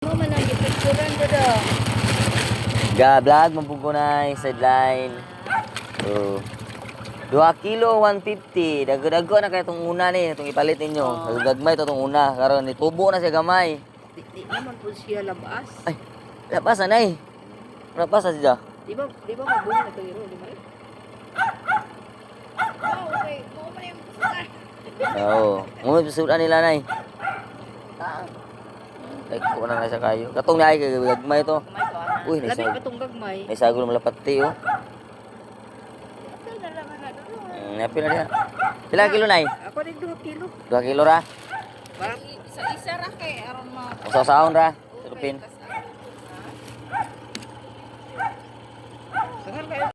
Mo man ang gipicturean ko do. Ga-vlog mo po na sideline. So, 2 kilo 150. Dagdago na kay itong una ni, itong ipalit ninyo. Gagmay to itong una. Karon nitubo na siya gamay. Di naman po siya labas. Ay, lapas na nay. Lapas na siya. Di ba mabunga na ito iro, di ba? Okay. Mo man yung pusa. Oo. Ngunit pisudan nila nay. Ay, ko na sa kayo. Katong na ay gagmay to. Kamay ko ana. Uy, Labi naisag. pa tong gagmay. May sagol malapati oh. Ito na lang na do. Napil na diya. Pila kilo nay? Ako rin 2 kilo. 2 kilo ra. Parang isa ra kay aron ma. Usaw-sahon ra. Silupin. Sangan kayo.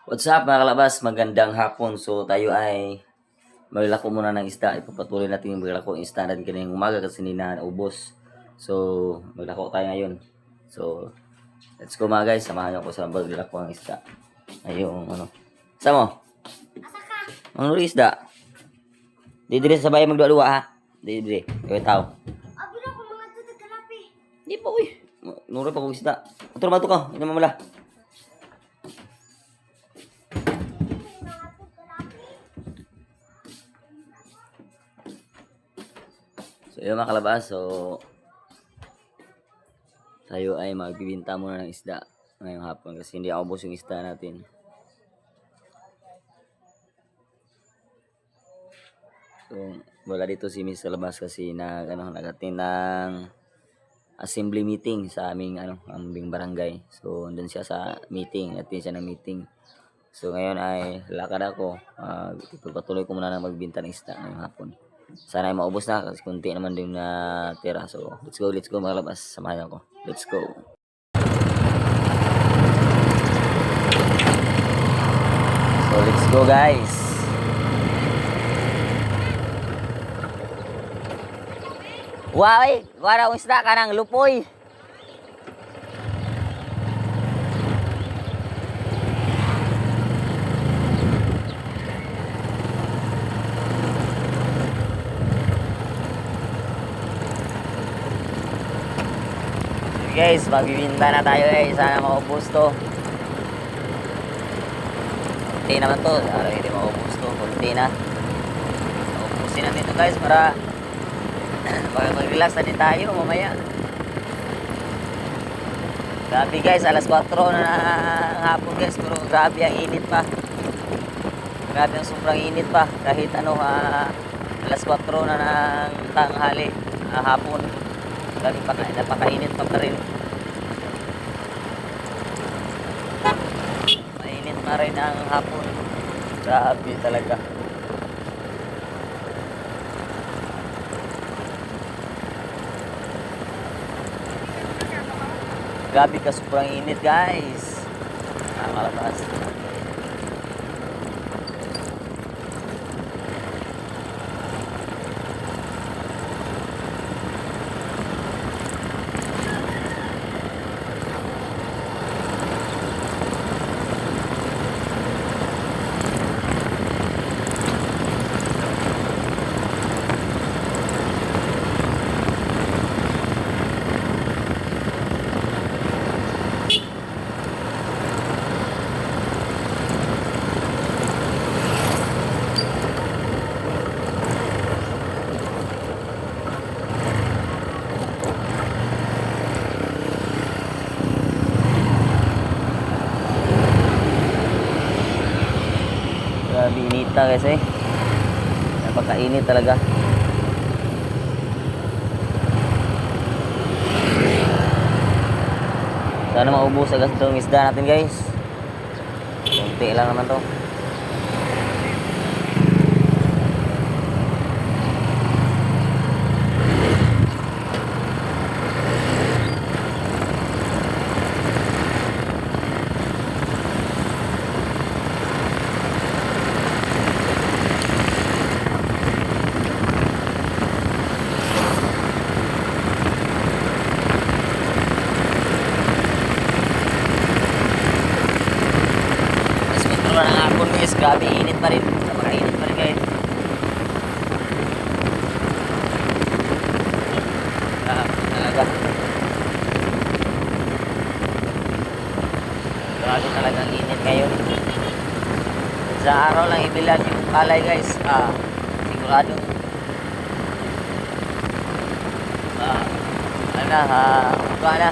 What's up mga kalabas? Magandang hapon. So tayo ay maglako muna ng isda. Ipapatuloy natin yung maglako ng isda natin kanina umaga kasi nina ubos. So maglako tayo ngayon. So let's go mga guys. Samahan niyo ako sa maglako ng isda. Ayun ano. Samo? Ang nuri isda. Didire sa bayan magdua-dua ha. Didire. Kaya tao. Abi na ko mga tutag kalapi. Di pa uy. Nuri pa kong isda. Ato naman ito ka. Ina mamala. So yun mga kalabas, so tayo ay magbibinta muna ng isda ngayong hapon kasi hindi ako ubos yung isda natin. So wala dito si Miss Kalabas kasi nagating ng assembly meeting sa aming aming barangay. So andun siya sa meeting, natin siya ng meeting. So ngayon ay lakad ako, ipagpatuloy ko muna na magbinta ng isda ngayong hapon. Sana ay maubos na kasi kunti naman din na tira. So, let's go mga labas. Samahan ako. Let's go. So, let's go guys. Wow, wala akong isda ka ng lupoy. Guys, magbibinta na tayo sana maubos to. Kunti naman to, sana hindi maubos to. Kunti na. Maubusin natin to guys para mag-relax na din tayo mamaya. Grabe guys, alas 4 na ng hapon guys, pero grabe ang init pa. Grabe ang sobrang init pa. Kahit alas 4 na ng tanghali, hapon. Grabe pa, napakainit pa rin. Mainit na rin ang hapon. Grabe talaga. Grabe ka, sobrang init guys. Nakakalabas. Grabe inita kasi. Napakainit talaga. Sana maubos agad itong isda natin guys. Kunti lang naman to. araw lang ibilad yung palay guys. Sigurado. Buka na.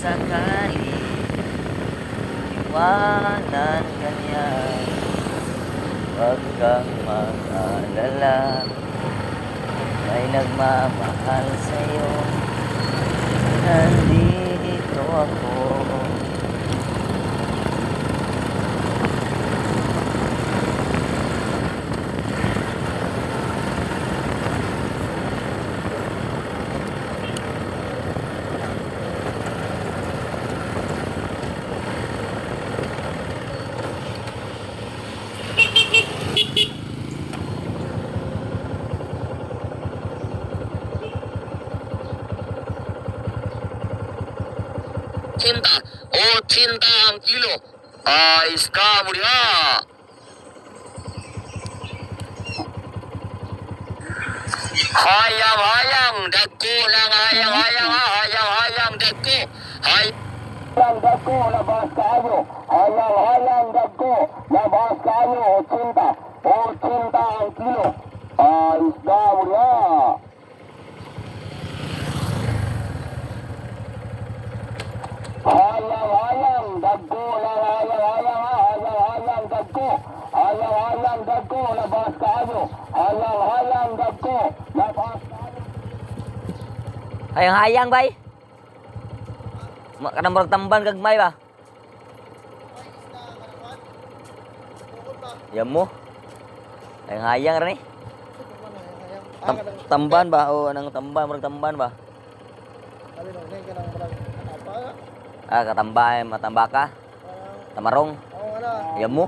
Sakali iwanan ka niya, huwag kang mag-alala, may nagmamahal sa'yo, nandito ako. cinta, oh cinta ang kilo, ais kamu dia. Hayang-hayang, dagko lang hayang-hayang dagko. Hayang dagko, labas kayo. Hayang-hayang dagko, labas kayo, oh cinta ang kilo, ais kamu dia. Hayang-hayang dagko lang hayang-hayang dagko. Hayang-hayang dagko, labas kayo. Hayang-hayang dagko, labas kayo. Hayang-hayang bay. Kanang murag tamban gagmay ba? Yan mo. Hayang-hayang rin eh. Tamban ba? O anang tamban, murag tamban ba? Katambay, matambaka. Tamarong. Yan mo.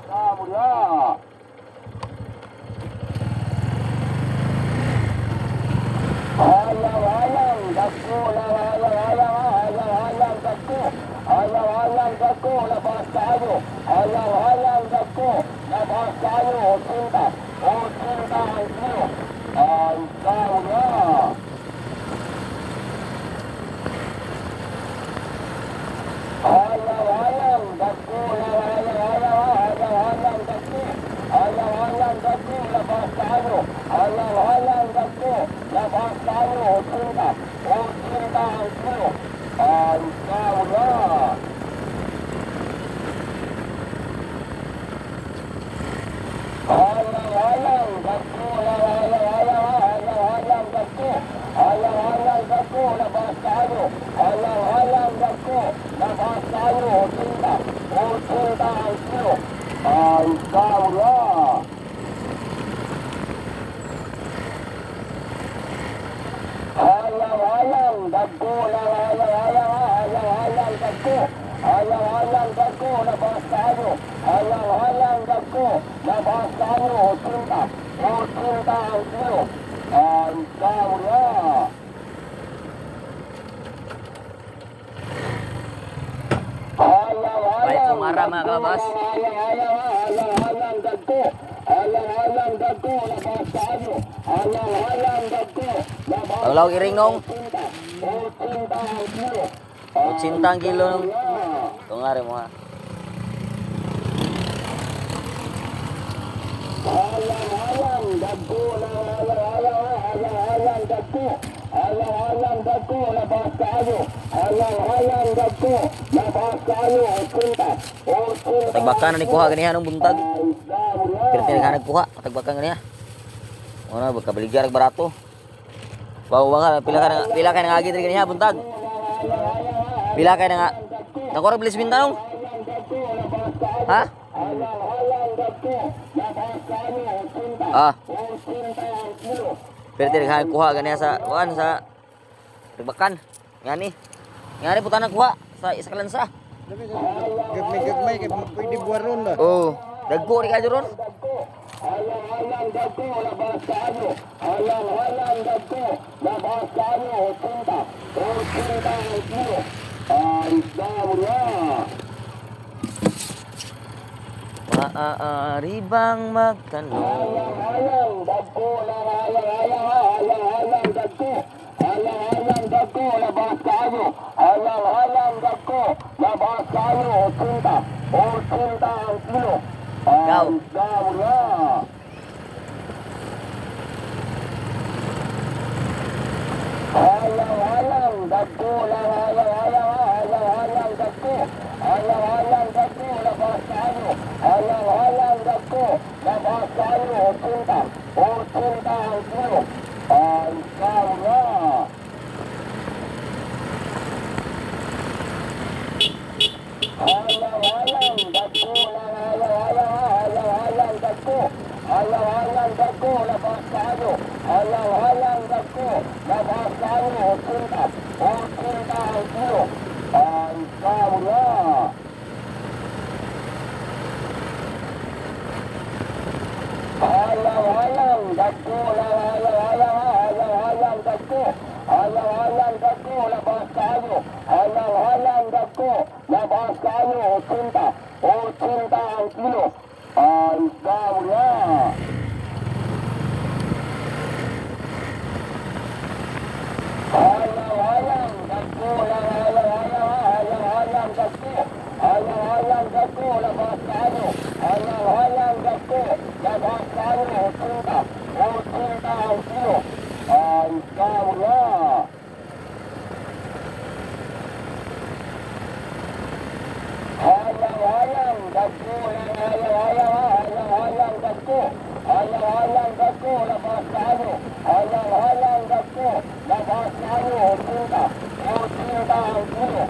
Hayang-hayang dagko lang hayang-hayang dagko. Hayang-hayang dagko, labas kayo. Hayang-hayang dagko, labas kayo, oh cinta ang kilo. Ay, ikaw na. Hayang-hayang dagko lang hayang-hayang dagko. Hayang-hayang dagko, labas kayo. Hayang-hayang dagko, labas kayo, oh cinta ang kilo. Ay, ikaw na. Hayang-hayang dagko lang hayang-hayang dagko. Hayang-hayang dagko, labas kayo. Hayang-hayang dagko, labas kayo, oh cinta ang kilo. Ay, ikaw na. Hayang-hayang dagko lang hayang-hayang dagko. Hayang-hayang dagko, labas kayo. Hayang-hayang dagko, labas kayo, oh cinta ang kilo. Ay, ikaw na. Baik pumara mga kabas. Hayang-hayang dagko. Hayang-hayang dagko, labas kayo. Hayang-hayang dagko, labas Tawlaw iringong. oh cinta ang kilo. 80 kilo nung. Tungari mo ha. Hayang-hayang dagko lang hayang-hayang dagko. Hayang-hayang dagko, labas kayo. Hayang-hayang dagko, labas kayo, oh cinta Tagbakan na ni kuha ganihan ng buntag. Pero tinaghan nagkuha, tagbakan ganiha. Ano ba kabaligya rag barato. Bawa pila ka nang agi diri ganiha buntag. Pila ka nga nakorag bilis bintanong. Ha? Pero tinaghan kuha ganiha sa sa tagbakan. Ngani putan kuha sa isa kalansa. Gagmay kay pwede buwaron ba? Oh, dagko ri ka ron. Halang-halang dako, labas kayo. Halang-halang dako, labas kayo. 80. 80 ang kilo. Isda muna. Maaari bang magtanong? Halang-halang dako, halang-halang dako. Halang-halang dako, labas kayo. Halang-halang dako, labas kayo. 80. 80 ang kilo. Ikaw. Isda muna. Halang-halang dako, halang-halang dako. Halang-halang dako, labas kayo. Halang-halang dako, labas kayo. 80. 80 ang kilo. Isda muna. Halang-halang dako, halang-halang dako. Halang-halang dako, labas kayo. Halang-halang dako, labas kayo. 80. 80 ang kilo. Isda muna. Halang-halang dako, halang-halang dako. Halang-halang dako, labas kayo. Halang-halang dako, labas kayo. 80. 80 ang kilo. Isda muna. Halang-halang dako, halang-halang dako. Halang-halang dako, labas kayo. Halang-halang dako, labas kayo. 80. 80 ang kilo. Isda muna. Halang-halang dako, halang-halang dako. Halang-halang dako, labas kayo. Halang-halang dako, labas kayo. 80. 80 ang kilo.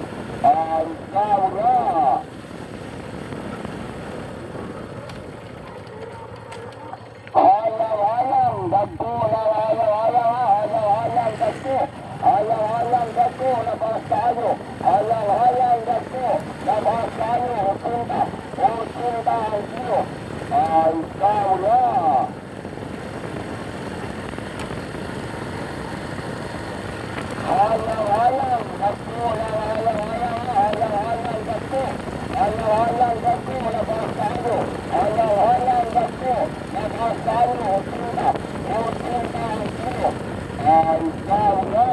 Isda muna. Halang-halang dako, halang-halang dako. Halang-halang dako, labas kayo. Halang-halang dako, labas kayo. 80. 80 ang kilo. Isda muna. Halang-halang dako, halang-halang dako. Halang-halang dako, labas kayo. Halang-halang dako, labas kayo. 80. 80 ang kilo. Isda muna.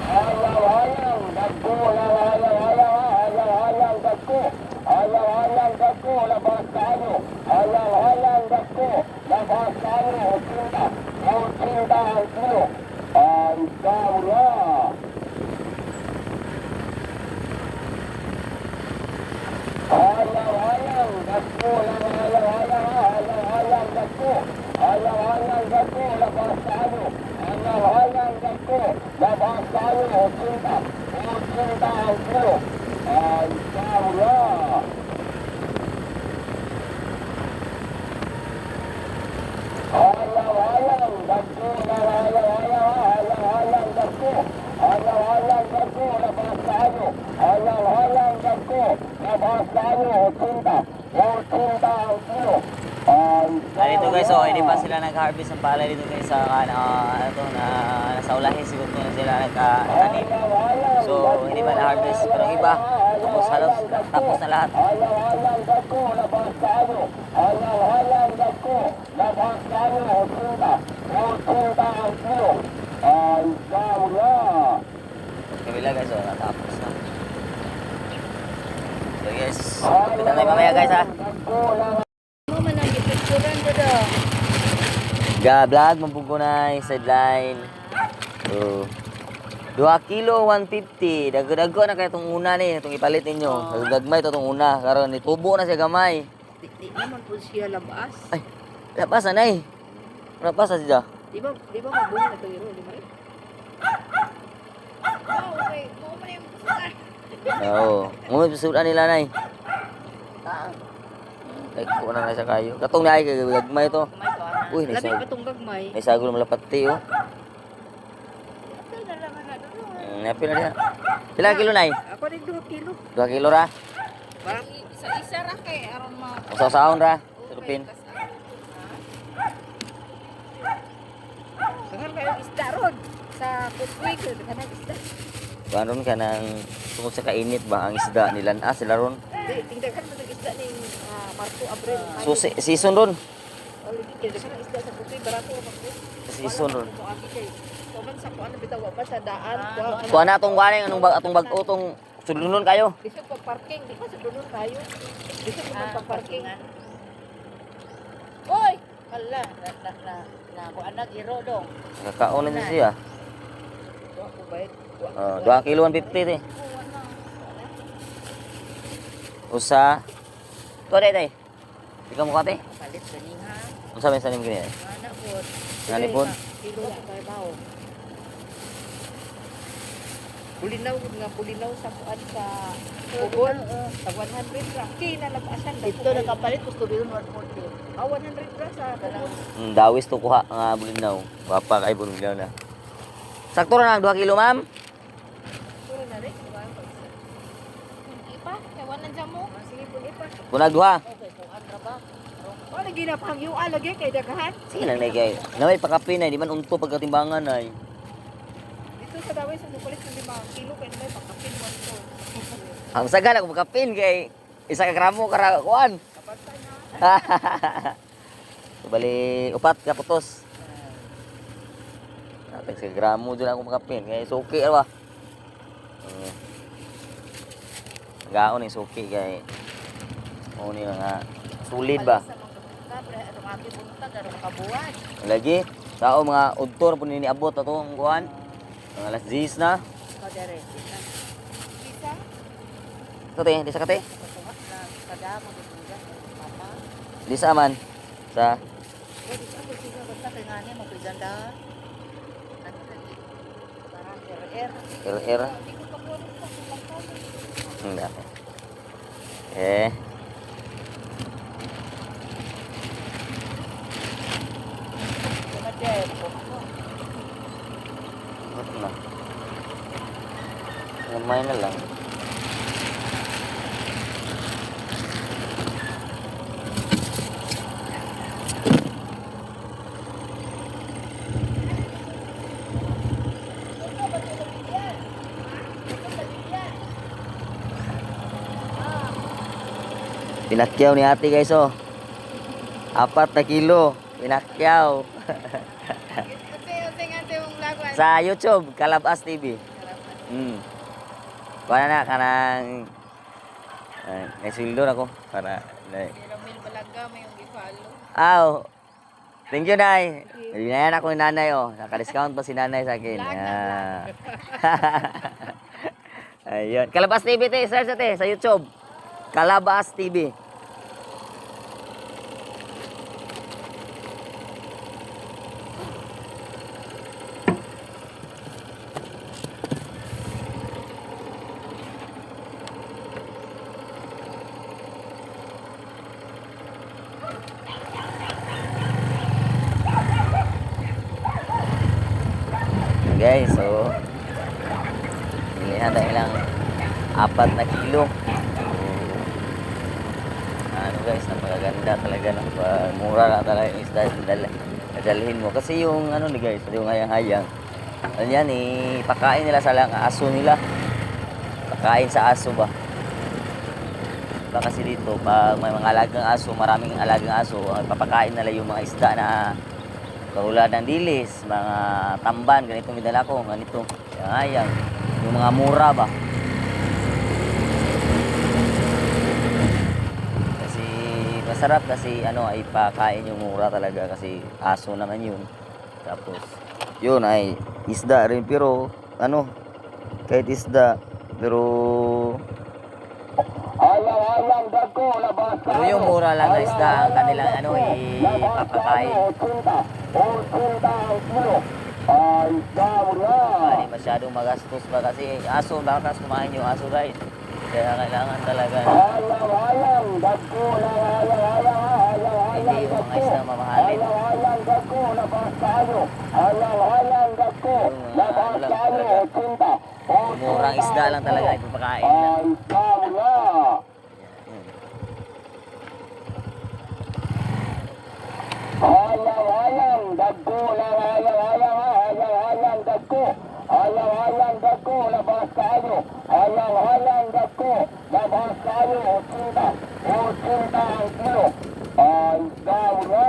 Halang-halang dako, halang-halang dako. Halang-halang dako, labas kayo. Halang-halang dako, labas kayo. 80. 80 ang kilo. Isda muna. Halang-halang dako, halang-halang dako. Halang-halang dako, labas kayo. Halang-halang dako, labas kayo. 80. 80 ang kilo. Isda muna. Halang-halang dako, halang-halang dako. Halang-halang dako, labas kayo. Halang-halang dako, labas kayo. 80. 80 ang kilo. Dito guys, so hindi pa sila nag-harvest ng palay dito guys sa nasa ulahin siguro na sila nagtanim. So hindi pa na-harvest pero ang iba tapos na lahat. Halang-halang dako, labas kayo. Halang-halang dako, labas kayo. 80. 80 ang kilo. Isda muna. Kabila guys, so natapos na. So guys, kita tayo mamaya guys ha. Mo man ang gipicturean ko do. Ga-vlog, mampugko na yung sideline. So, 2 kilo, 150. Dago-dago na kaya itong una ni, itong ipalit ninyo. Gagmay ito itong una. Karon itubo na siya gamay. Di naman po siya labas. Ay, labas na eh. Labas na siya. Di ba mabunga na ito yun? Di ba rin? Okay. Mo man yung pusukan. Oo. Ngunit pasudan nila na eh. Ay, kuha na siya kayo. Katong na ay, gagmay ito. Kumay ko ana. Uy, Labi naisag. pa itong gagmay. May sagol malapati oh. Ito na lang na doon. Napil na siya. Pila kilo na eh? Ako rin 2 kilo. 2 kilo ra. Parang isa-isa ra kay aron ma. Usaw-usahon ra. Surupin. Dagan kayo isda ron sa kuswig, dagan ang isda. Karon ka nang tungkol sa kainit ba ang isda nila sila ron. Di tingdagan mo ng isda ning Marso, Abril. So season ron. Already kay dagan ang isda sa kuswig barato ra man. Season ron. Kuman sa kuan bitaw pa sa daan. Kuha na atong galing atong bag-o tong sulunon kayo. Bisog pa parking, di pa sa dunon tayo. Bisog pa parking. Oy, hala na ko anak iro dong. Kakaon na siya. Wa ko bayad. 2 kilo 150 te. Usa. Tuwa day. Ikaw mo kate? Palit sa niha. Unsa may sanim kini? Ana pod. Ngani pod? Kilo la kay bawo. Pulinaw sa kuan sa Bugol. Sa 100 ra. Kinalabasan dito nakapalit gusto biyon 140. 100 ra sa Bugol. Dawis to kuha nga bulinaw. Papa kay bulinaw na. Sakto ra na 2 kilo, ma'am. Puro na rin. Ipa, kay wala dyan mo. Sige po ipa. Kunag duha. Okay, kuan ra ba? O lagi na pang yung lagi kay dagahan. Sige lang kay. Naway pakapi na di man unto pagkatimbangan ay. Dito sa daway sa mukulit ng 5 kilo kay may pakapin mo ito. Ang sagal ako makapin kay isa ka gramo kara kuan. Kapantay na. So, bali upat ka putos. Natag sa gramo dyan ako makapin kay suki ba. Gaon ni suki kay ni nga sulid ba. Kabre atong aki buntag aron kabuan. Lagi tao mga udtor po niniabot ato ang kuan. Mga alas 10 na. Kadere. Isa. Ito te, di sa kate. Patuhat na kadamo dito papa. Di sa man. Sa Pwede sa ako siya basta kay ngani mo piganda. Ano lagi? Parang RR. RR. Hindi ko pa kuha sa pagkakas. Hindi. Ba't na? Gamay na lang. Pinakyaw ni ate guys oh. 4 na kilo. Pinakyaw. Unti nga mong laguan. Sa YouTube, Kalabas TV. Kuha na kanang naisweldo na ko para Ramil Balaga may yung i-follow. aw. Thank you, Nay. Binayan ako ni Nanay oh. Naka-discount pa si Nanay sa akin. Ayun. Kalabas TV te, search te sa YouTube. Kalabas TV. Guys, so bilihan tayo lang 4 na kilo. Ano guys, napakaganda talaga ng mura na talaga yung isda nadalhin mo. Kasi yung ano ni guys, yung hayang-hayang. Ano yan, ipakain nila sa aso nila. Pakain sa aso ba? Diba kasi dito, pag may mga alagang aso, maraming alagang aso, papakain nila yung mga isda na katulad ng dilis, mga tamban, ganito may dala ko, ganito. Hayang, yung mga mura ba? Kasi masarap kasi ano ay pakain yung mura talaga kasi aso naman yun. Tapos yun ay isda rin pero ano kahit isda pero yung mura lang na isda ang kanilang ano ipapakain. Hindi masyadong magastos ba kasi aso baka kumain yung aso guys. Kaya kailangan talaga hindi yung mga isda mamahalin. Yung ano lang talaga. Murang isda lang talaga ipapakain lang. dagko lang, hayang dagko. Hayang dagko, labas kayo. Hayang dagko, labas kayo. 80 ang kilo. Ay, daw na.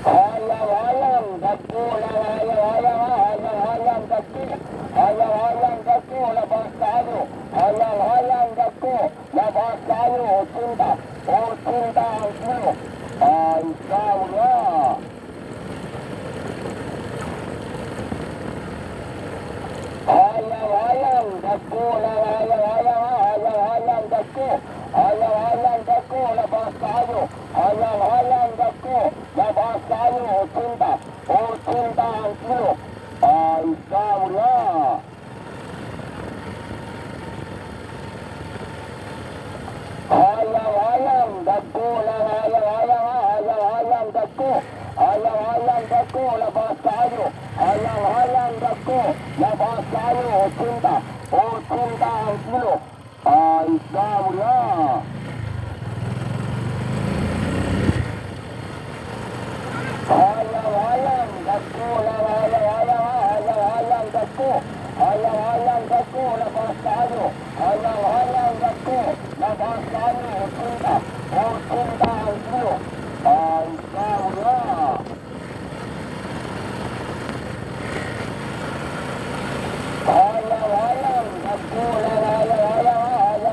Hayang dagko lang, hayang dagko. Hayang dagko, labas kayo. Hayang dagko, labas kayo. 80 ang kilo. Ay, daw na. Hayang dagko lang, hayang dagko. Hayang dagko, labas kayo. Hayang dagko, labas kayo. 80 ang kilo. Ay, daw na. Hayang dagko lang, hayang dagko. Hayang dagko, labas kayo. Hayang dagko, labas kayo. 80 ang kilo. Ay, daw na. Hayang dagko lang, hayang dagko. Hayang dagko, labas kayo. Hayang dagko, labas kayo. 80 ang kilo. Ay, daw na. Hayang dagko lang,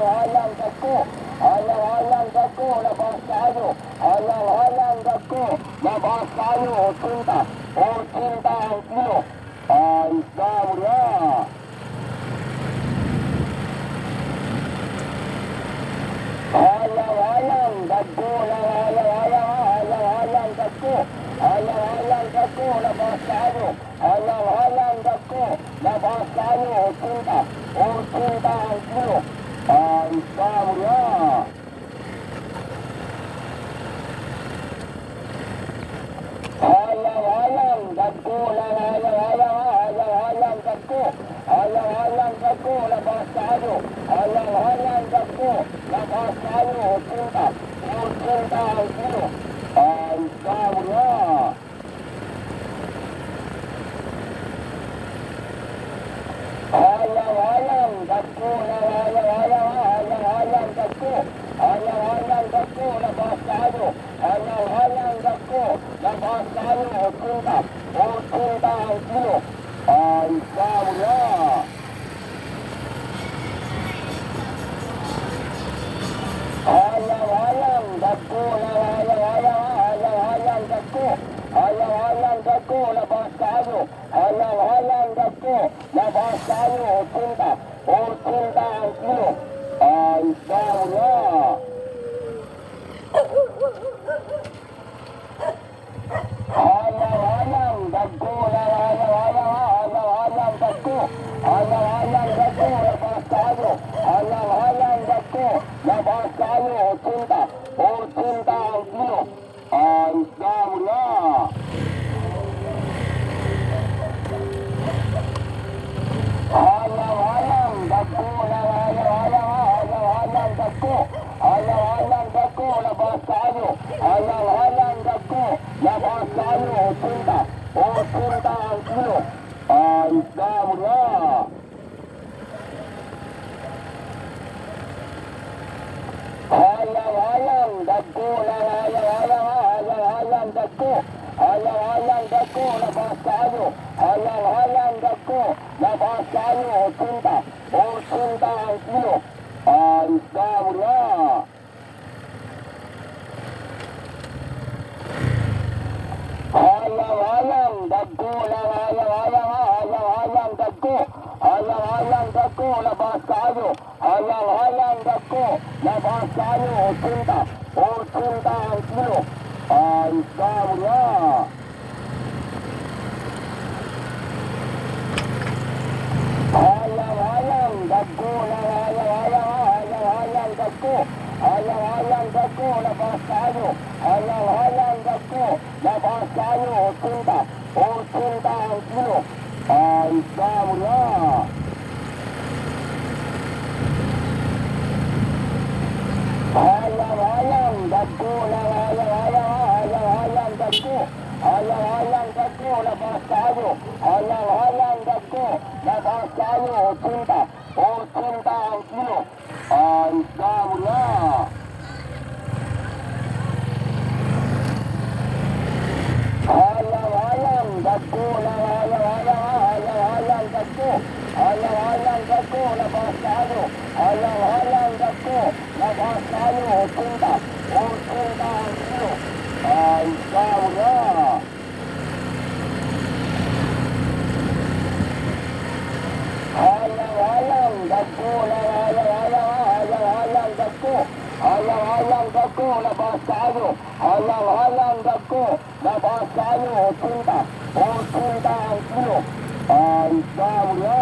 hayang dagko. Hayang dagko, labas kayo. Hayang dagko, labas kayo. 80 ang kilo. Ay, daw na. Hayang dagko lang, hayang dagko. Hayang dagko, labas kayo. Hayang dagko, labas kayo. 80 ang kilo. Ay, daw na. Hayang dagko lang, hayang dagko. Hayang dagko, labas kayo. Hayang dagko, labas kayo. 80 ang kilo. Ay, daw na. Hayang dagko lang, hayang dagko. Hayang dagko, labas kayo. Hayang dagko, labas kayo. 80 ang kilo. Ay, daw na. Hayang dagko lang, hayang dagko. Hayang dagko, labas kayo. Hayang dagko, labas kayo. 80 ang kilo. Ay, daw na. Hayang dagko lang, hayang dagko. Hayang dagko, labas kayo. Hayang dagko, labas kayo. 80 ang kilo. Ay, daw na. Hayang dagko lang, hayang dagko. Hayang dagko, labas kayo. Hayang dagko, labas kayo. 80 ang kilo. Ay, daw na. Hayang dagko lang, hayang dagko. Hayang dagko, labas kayo. Hayang dagko, labas kayo. 80 ang kilo. Ay, daw na. Hayang dagko lang, hayang dagko. Hayang dagko, labas kayo. Hayang dagko, labas kayo. 80 ang kilo. Ay, daw na. Hayang dagko lang, hayang dagko. Hayang dagko, labas kayo. Hayang dagko, labas kayo. 80 ang kilo. Ay, daw na. Hayang Halang-halang dagko, labas tayo. Halang-halang dagko, labas tayo. 80. 80 ang kilo. Ang dami na. Halang-halang dagko, halang-halang dagko. Halang-halang dagko, labas tayo. Halang-halang dagko, labas tayo. 80. 80 ang kilo. Ang dami na. Halang-halang dagko, halang-halang dagko. Halang-halang dagko, labas tayo. Halang-halang dagko, labas tayo. 80. 80 ang kilo. Ang dami na.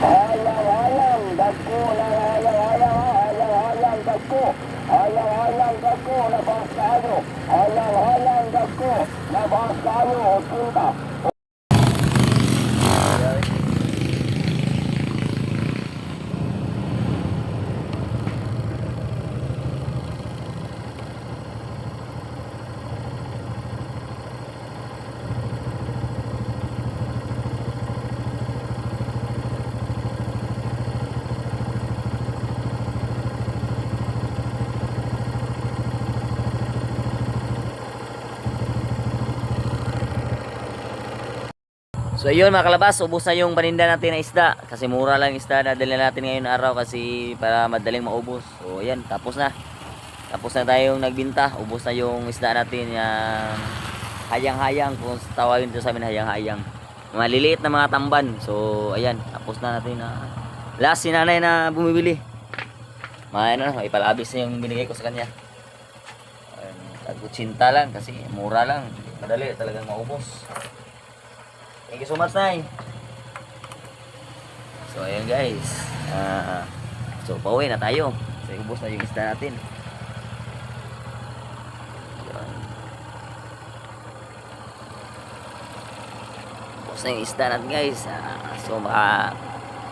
Halang-halang dagko, halang-halang dagko. Halang-halang dagko, labas tayo. Halang-halang dagko, labas tayo. 80. So ayun mga kalabas, ubos na yung paninda natin na isda. Kasi mura lang isda na dali natin ngayon araw kasi para madaling maubos. So ayan, tapos na. Tapos na tayong nagbinta. Ubos na yung isda natin yung hayang-hayang. Kung tawagin ito sa amin hayang-hayang. Maliliit na mga tamban. So ayan, tapos na natin na last si nanay na bumibili. Ano, ipalabis na yung binigay ko sa kanya. Tag-80 lang kasi mura lang. Madali talagang maubos. Thank you so much, Nay. So, ayun guys. So, pauwi na tayo. So, ubos na yung isda natin. Yun. Ubos na yung isda natin, guys. So,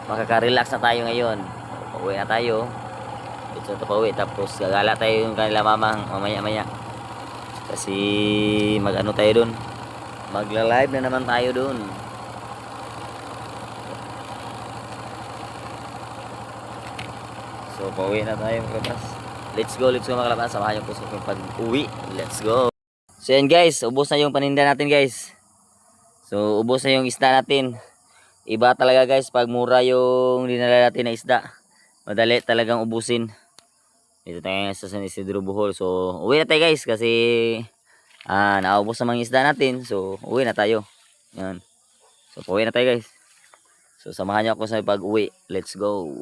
makaka-relax na tayo ngayon. So, pauwi na tayo. Dito na pauwi. Tapos, gagala tayo yung kanila mamang mamaya-maya. Kasi, mag-ano tayo dun. Magla-live na naman tayo dun. So, pauwi na tayo mga kalabas. Let's go mga kalabas. Samahan niyo po sa aking pag-uwi. Let's go. So, yan guys. Ubos na yung paninda natin guys. So, ubos na yung isda natin. Iba talaga guys pag mura yung dinala natin na isda. Madali talagang ubusin. Dito tayo sa San Isidro Bohol. So, uwi na tayo guys kasi naubos na mga isda natin. So, uwi na tayo. Yan. So, pauwi na tayo guys. So, samahan niyo ako sa pag-uwi. Let's go.